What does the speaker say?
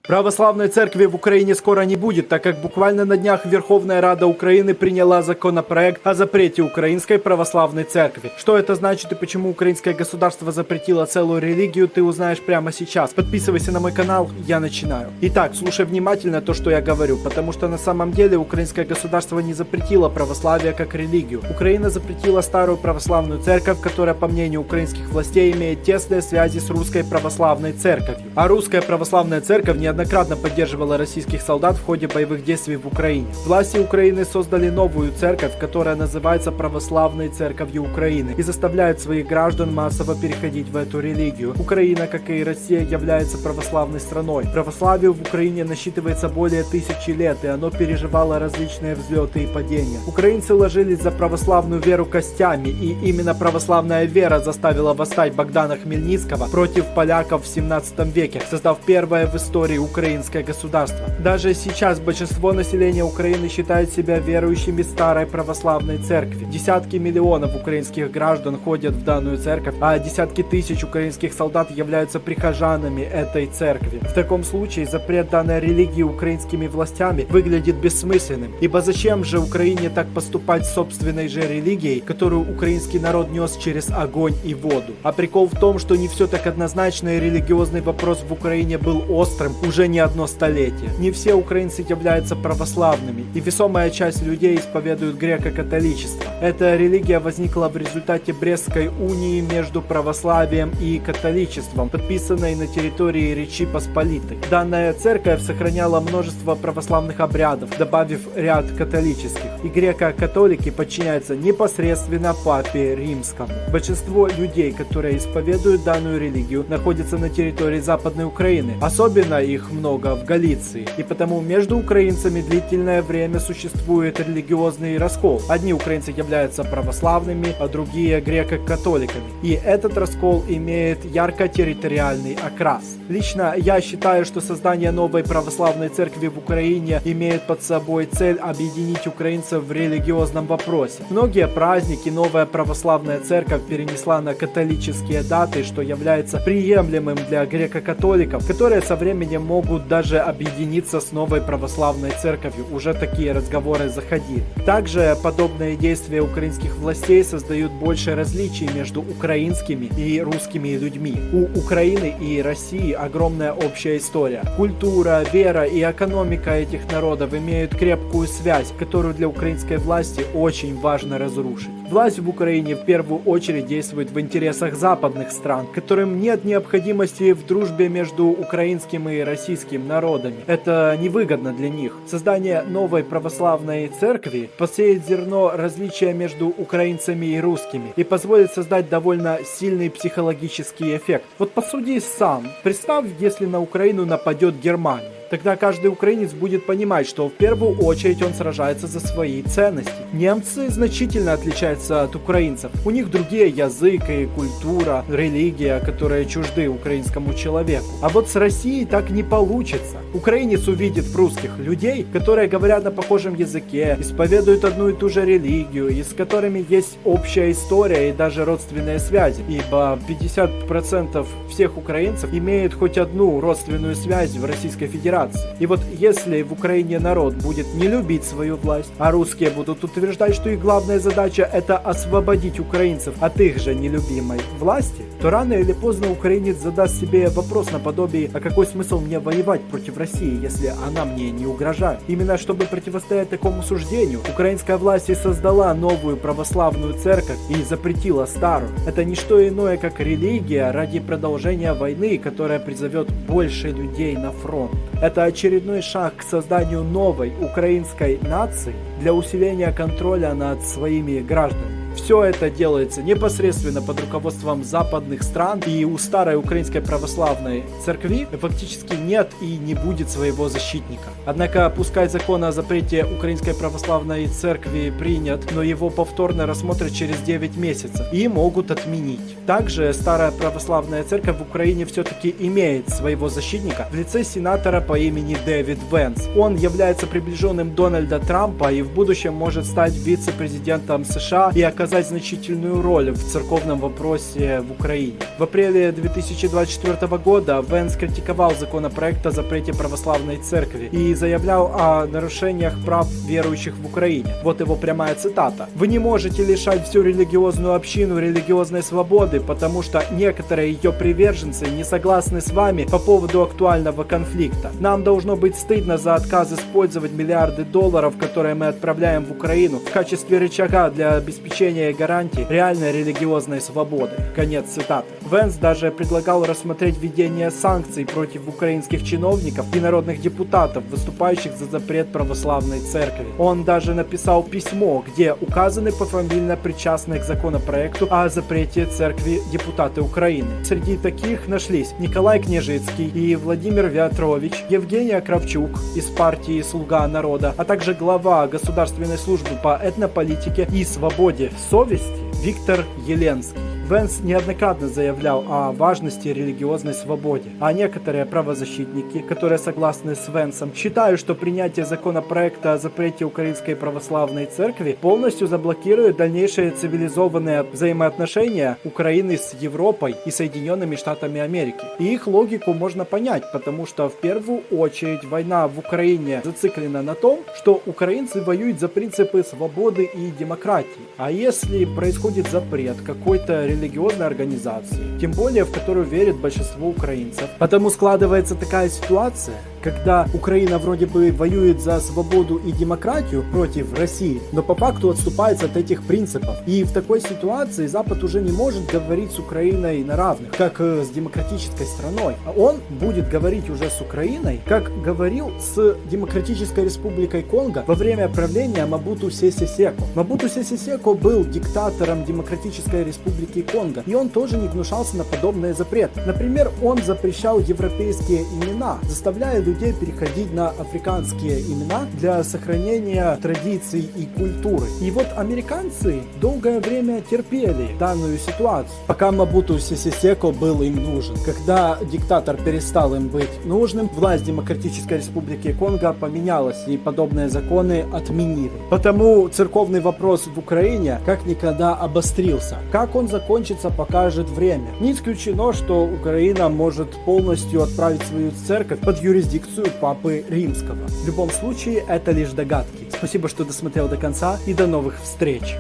Православной церкви в Украине скоро не будет, так как буквально на днях Верховная Рада Украины приняла законопроект о запрете Украинской Православной Церкви. Что это значит и почему украинское государство запретило целую религию, ты узнаешь прямо сейчас. Подписывайся на мой канал, я начинаю. Итак, слушай внимательно то, что я говорю, потому что на самом деле украинское государство не запретило православие как религию. Украина запретила старую православную церковь, которая, по мнению украинских властей, имеет тесные связи с русской православной церковью. А русская православная церковь неоднократно поддерживала российских солдат в ходе боевых действий в Украине. Власти Украины создали новую церковь, которая называется Православной Церковью Украины, и заставляет своих граждан массово переходить в эту религию. Украина, как и Россия, является православной страной. Православие в Украине насчитывается более 1000 лет, и оно переживало различные взлеты и падения. Украинцы ложились за православную веру костями, и именно православная вера заставила восстать Богдана Хмельницкого против поляков в 17 веке, создав первое в истории украинское государство. Даже сейчас большинство населения Украины считает себя верующими старой православной церкви. Десятки миллионов украинских граждан ходят в данную церковь, а десятки тысяч украинских солдат являются прихожанами этой церкви. В таком случае запрет данной религии украинскими властями выглядит бессмысленным, ибо зачем же Украине так поступать с собственной же религией, которую украинский народ нес через огонь и воду? А прикол в том, что не все так однозначно, и религиозный вопрос в Украине был острым уже не одно столетие. Не все украинцы являются православными, и весомая часть людей исповедует греко-католичество. Эта религия возникла в результате Брестской унии между православием и католичеством, подписанной на территории Речи Посполитой. Данная церковь сохраняла множество православных обрядов, добавив ряд католических, и греко-католики подчиняются непосредственно папе римскому. Большинство людей, которые исповедуют данную религию, находятся на территории Западной Украины, особенно их много в Галиции, и потому между украинцами длительное время существует религиозный раскол. Одни украинцы являются православными, а другие греко-католиками, и этот раскол имеет ярко-территориальный окрас. Лично я считаю, что создание новой православной церкви в Украине имеет под собой цель объединить украинцев в религиозном вопросе. Многие праздники новая православная церковь перенесла на католические даты, что является приемлемым для греко-католиков, которые со временем могут даже объединиться с новой православной церковью. Уже такие разговоры заходили. Также подобные действия украинских властей создают больше различий между украинскими и русскими людьми. У Украины и России огромная общая история. Культура, вера и экономика этих народов имеют крепкую связь, которую для украинской власти очень важно разрушить. Власть в Украине в первую очередь действует в интересах западных стран, которым нет необходимости в дружбе между украинским и российским народами. Это невыгодно для них. Создание новой православной церкви посеет зерно различия между украинцами и русскими и позволит создать довольно сильный психологический эффект. Вот посуди сам. Представь, если на Украину нападет Германия. Тогда каждый украинец будет понимать, что в первую очередь он сражается за свои ценности. Немцы значительно отличаются от украинцев. У них другие язык и культура, религия, которые чужды украинскому человеку. А вот с Россией так не получится. Украинец увидит в русских людей, которые говорят на похожем языке, исповедуют одну и ту же религию, и с которыми есть общая история и даже родственные связи. Ибо 50% всех украинцев имеют хоть одну родственную связь в Российской Федерации. И вот если в Украине народ будет не любить свою власть, а русские будут утверждать, что их главная задача это освободить украинцев от их же нелюбимой власти, то рано или поздно украинец задаст себе вопрос наподобие: а какой смысл мне воевать против России, если она мне не угрожает? Именно чтобы противостоять такому суждению, украинская власть и создала новую православную церковь и запретила старую. Это не что иное, как религия ради продолжения войны, которая призовет больше людей на фронт. Это очередной шаг к созданию новой украинской нации для усиления контроля над своими гражданами. Все это делается непосредственно под руководством западных стран, и у старой украинской православной церкви фактически нет и не будет своего защитника. Однако, пускай закон о запрете украинской православной церкви принят, но его повторно рассмотрят через 9 месяцев и могут отменить. Также старая православная церковь в Украине все-таки имеет своего защитника в лице сенатора по имени Дэвид Венс. Он является приближенным Дональда Трампа и в будущем может стать вице-президентом США и оказать оказать значительную роль в церковном вопросе в Украине. В апреле 2024 года Венс критиковал законопроект о запрете православной церкви и заявлял о нарушениях прав верующих в Украине. Вот его прямая цитата. «Вы не можете лишать всю религиозную общину религиозной свободы, потому что некоторые ее приверженцы не согласны с вами по поводу актуального конфликта. Нам должно быть стыдно за отказ использовать миллиарды долларов, которые мы отправляем в Украину, в качестве рычага для обеспечения гарантий реальной религиозной свободы». Конец цитаты. Венс даже предлагал рассмотреть введение санкций против украинских чиновников и народных депутатов, выступающих за запрет православной церкви. Он даже написал письмо, где указаны пофамильно причастные к законопроекту о запрете церкви депутаты Украины. Среди таких нашлись Николай Княжицкий и Владимир Вятрович, Евгения Кравчук из партии «Слуга народа», а также глава Государственной службы по этнополитике и свободе совести Виктор Еленский. Венс неоднократно заявлял о важности религиозной свободе, а некоторые правозащитники, которые согласны с Венсом, считают, что принятие законопроекта о запрете Украинской православной церкви полностью заблокирует дальнейшие цивилизованные взаимоотношения Украины с Европой и Соединенными Штатами Америки. И их логику можно понять, потому что в первую очередь война в Украине зациклена на том, что украинцы воюют за принципы свободы и демократии. А если происходит запрет какой-то религиозной организации, тем более в которую верит большинство украинцев. Потому складывается такая ситуация, когда Украина вроде бы воюет за свободу и демократию против России, но по факту отступается от этих принципов. И в такой ситуации Запад уже не может говорить с Украиной на равных, как с демократической страной. А он будет говорить уже с Украиной, как говорил с Демократической Республикой Конго во время правления Мабуту Сесе Секо. Мабуту Сесе Секо был диктатором Демократической Республики Конго, и он тоже не гнушался на подобные запреты. Например, он запрещал европейские имена, заставляя людей переходить на африканские имена для сохранения традиций и культуры. И вот американцы долгое время терпели данную ситуацию, пока Мабуту Сесе Секо был им нужен. Когда диктатор перестал им быть нужным, власть Демократической Республики Конго поменялась, и подобные законы отменили. Потому церковный вопрос в Украине как никогда обострился. Как он закончится, покажет время. Не исключено, что Украина может полностью отправить свою церковь под юрисдикцию Папы Римского. В любом случае, это лишь догадки. Спасибо, что досмотрел до конца, и до новых встреч!